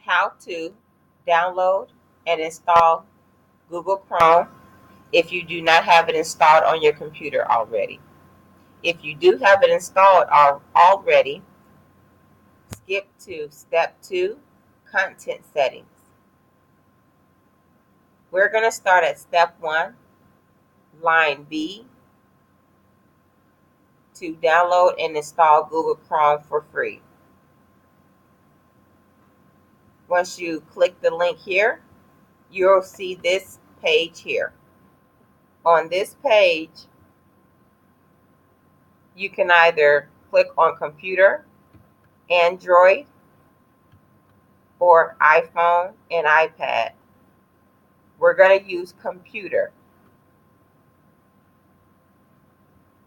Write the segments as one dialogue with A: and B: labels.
A: how to download and install Google Chrome if you do not have it installed on your computer already. If you do have it installed already, skip to step 2, content settings. We're going to start at step 1, line B, to download and install Google Chrome for free. Once you click the link here, you'll see this page here. On this page, you can either click on computer, Android, or iPhone and iPad. We're going to use computer.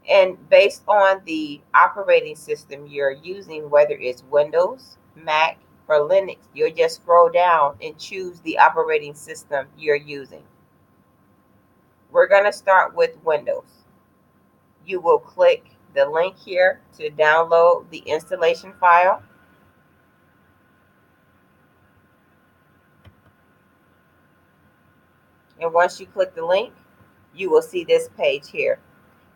A: And based on the operating system you're using, whether it's Windows, Mac, or Linux, you'll just scroll down and choose the operating system you're using. We're going to start with Windows. You will click the link here to download the installation file. And once you click the link, you will see this page here.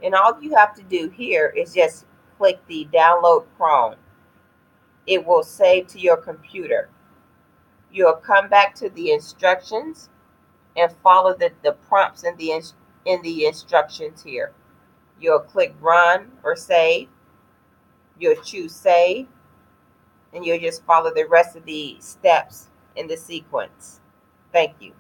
A: And all you have to do here is just click the download Chrome. It will save to your computer. You'll come back to the instructions and follow the prompts in the instructions here. You'll click run or save. You'll choose save, and you'll just follow the rest of the steps in the sequence. Thank you.